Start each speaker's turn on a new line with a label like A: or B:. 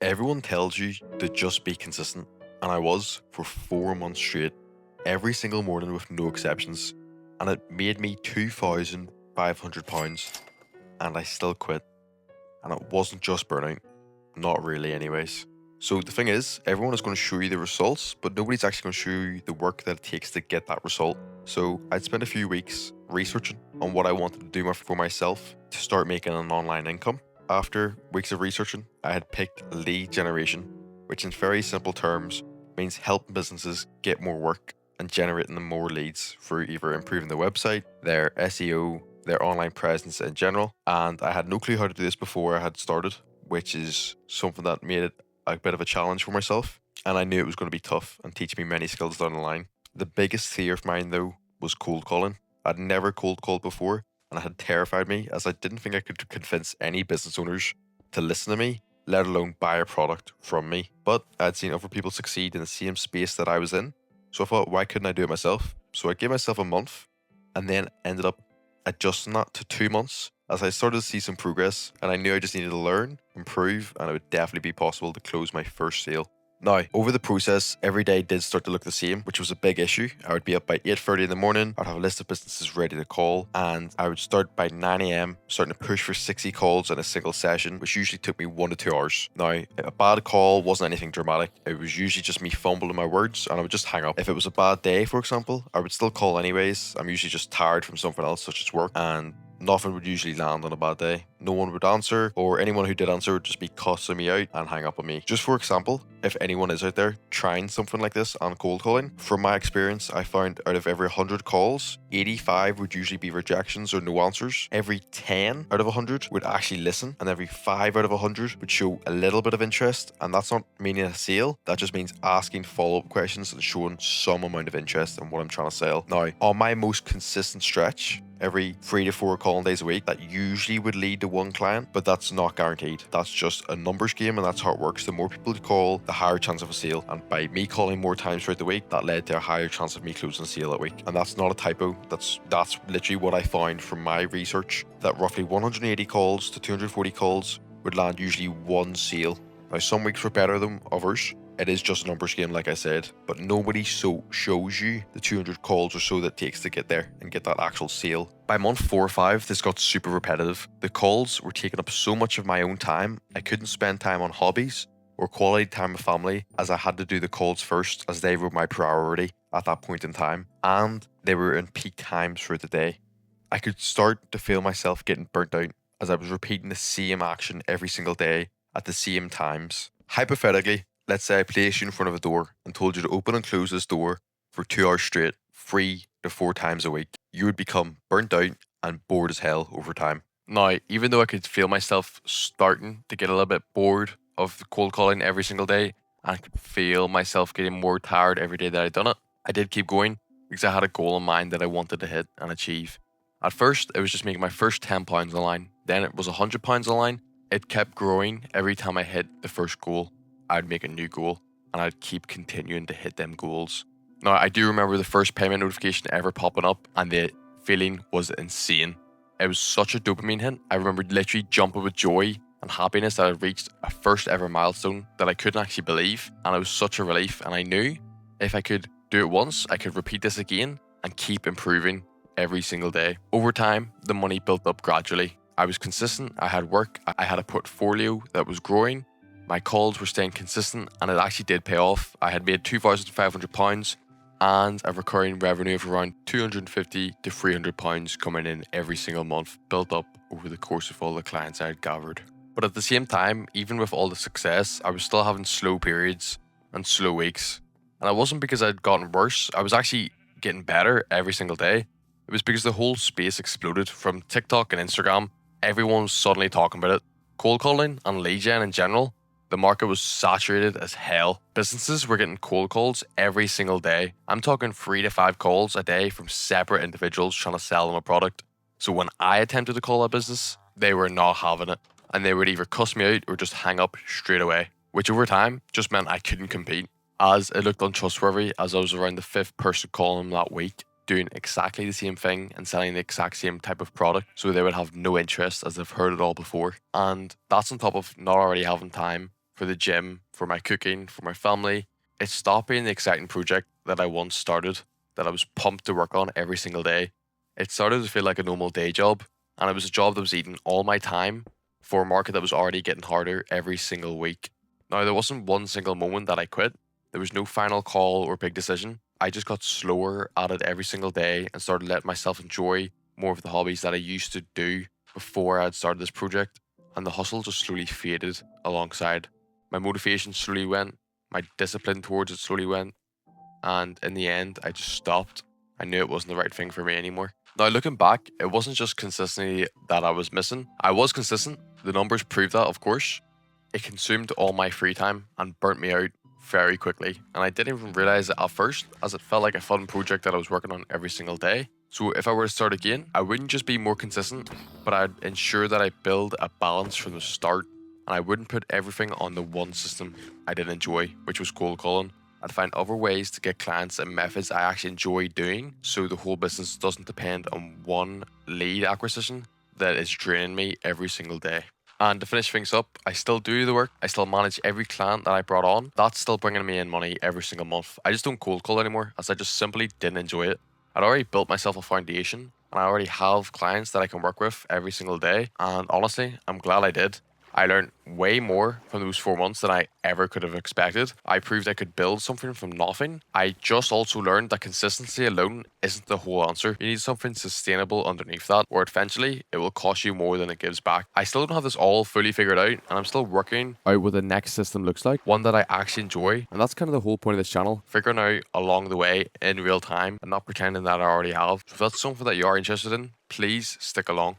A: Everyone tells you to just be consistent, and I was for 4 months straight, every single morning with no exceptions, and it made me £2,500, and I still quit. And it wasn't just burnout, not really, anyways. So the thing is, everyone is going to show you the results, but nobody's actually going to show you the work that it takes to get that result. So I'd spent a few weeks researching on what I wanted to do for myself to start making an online income. After weeks of researching, I had picked lead generation, which in very simple terms means helping businesses get more work and generating them more leads through either improving their website, their SEO, their online presence in general. And I had no clue how to do this before I had started, which is something that made it a bit of a challenge for myself. And I knew it was going to be tough and teach me many skills down the line. The biggest fear of mine, though, was cold calling. I'd never cold called before, and it had terrified me as I didn't think I could convince any business owners to listen to me, let alone buy a product from me. But I'd seen other people succeed in the same space that I was in, so I thought, why couldn't I do it myself? So I gave myself a month and then ended up adjusting that to 2 months as I started to see some progress, and I knew I just needed to learn, improve, and it would definitely be possible to close my first sale. Now, over the process, every day did start to look the same, which was a big issue. I would be up by 8:30 in the morning, I'd have a list of businesses ready to call, and I would start by 9 a.m, starting to push for 60 calls in a single session, which usually took me 1 to 2 hours. Now, a bad call wasn't anything dramatic. It was usually just me fumbling my words, and I would just hang up. If it was a bad day, for example, I would still call anyways. I'm usually just tired from something else, such as work, and nothing would usually land on a bad day. No one would answer, or anyone who did answer would just be cussing me out and hang up on me. Just for example, if anyone is out there trying something like this on cold calling, from my experience, I found out of every 100 calls, 85 would usually be rejections or no answers. Every 10 out of 100 would actually listen, and every 5 out of 100 would show a little bit of interest. And that's not meaning a sale, that just means asking follow-up questions and showing some amount of interest in what I'm trying to sell. Now, on my most consistent stretch, every 3 to 4 calling days a week, that usually would lead to one client, but that's not guaranteed. That's just a numbers game, and that's how it works. The more people you call, the higher chance of a sale. And by me calling more times throughout the week, that led to a higher chance of me closing a sale that week. And that's not a typo. That's literally what I found from my research, that roughly 180 calls to 240 calls would land usually one sale. Now, some weeks were better than others. It is just a numbers game, like I said, but nobody shows you the 200 calls or so that it takes to get there and get that actual sale. By month 4 or 5, this got super repetitive. The calls were taking up so much of my own time, I couldn't spend time on hobbies or quality time with family, as I had to do the calls first, as they were my priority at that point in time, and they were in peak times for the day. I could start to feel myself getting burnt out as I was repeating the same action every single day at the same times. Hypothetically, let's say I placed you in front of a door and told you to open and close this door for 2 hours straight, 3 to 4 times a week. You would become burnt out and bored as hell over time. Now, even though I could feel myself starting to get a little bit bored of cold calling every single day, and I could feel myself getting more tired every day that I'd done it, I did keep going because I had a goal in mind that I wanted to hit and achieve. At first, it was just making my first £10 online. Then it was £100 online. It kept growing every time I hit the first goal. I'd make a new goal, and I'd keep continuing to hit them goals. Now, I do remember the first payment notification ever popping up, and the feeling was insane. It was such a dopamine hit. I remember literally jumping with joy and happiness that I'd reached a first ever milestone that I couldn't actually believe, and it was such a relief. And I knew if I could do it once, I could repeat this again and keep improving every single day. Over time, the money built up gradually. I was consistent, I had work, I had a portfolio that was growing, my calls were staying consistent, and it actually did pay off. I had made £2,500 and a recurring revenue of around £250 to £300 coming in every single month, built up over the course of all the clients I had gathered. But at the same time, even with all the success, I was still having slow periods and slow weeks. And it wasn't because I'd gotten worse, I was actually getting better every single day. It was because the whole space exploded from TikTok and Instagram. Everyone was suddenly talking about it. Cold calling and lead gen in general, the market was saturated as hell. Businesses were getting cold calls every single day. I'm talking 3 to 5 calls a day from separate individuals trying to sell them a product. So when I attempted to call a business, they were not having it, and they would either cuss me out or just hang up straight away, which over time just meant I couldn't compete, as it looked untrustworthy, as I was around the 5th person calling them that week, doing exactly the same thing and selling the exact same type of product, so they would have no interest as they've heard it all before. And that's on top of not already having time for the gym, for my cooking, for my family. It stopped being the exciting project that I once started, that I was pumped to work on every single day. It started to feel like a normal day job, and it was a job that was eating all my time for a market that was already getting harder every single week. Now, there wasn't one single moment that I quit. There was no final call or big decision. I just got slower at it every single day and started letting myself enjoy more of the hobbies that I used to do before I had started this project. And the hustle just slowly faded alongside. My motivation slowly went, my discipline towards it slowly went, and in the end, I just stopped. I knew it wasn't the right thing for me anymore. Now, looking back, it wasn't just consistency that I was missing. I was consistent. The numbers proved that, of course. It consumed all my free time and burnt me out very quickly. And I didn't even realize it at first, as it felt like a fun project that I was working on every single day. So if I were to start again, I wouldn't just be more consistent, but I'd ensure that I build a balance from the start. And I wouldn't put everything on the one system I didn't enjoy, which was cold calling. I'd find other ways to get clients and methods I actually enjoy doing, so the whole business doesn't depend on one lead acquisition that is draining me every single day. And to finish things up, I still do the work. I still manage every client that I brought on. That's still bringing me in money every single month. I just don't cold call anymore, as I just simply didn't enjoy it. I'd already built myself a foundation, and I already have clients that I can work with every single day. And honestly, I'm glad I did. I learned way more from those 4 months than I ever could have expected. I proved I could build something from nothing. I just also learned that consistency alone isn't the whole answer. You need something sustainable underneath that, or eventually it will cost you more than it gives back. I still don't have this all fully figured out, and I'm still working out what the next system looks like, one that I actually enjoy. And that's kind of the whole point of this channel, figuring out along the way in real time and not pretending that I already have. So if that's something that you are interested in, please stick along.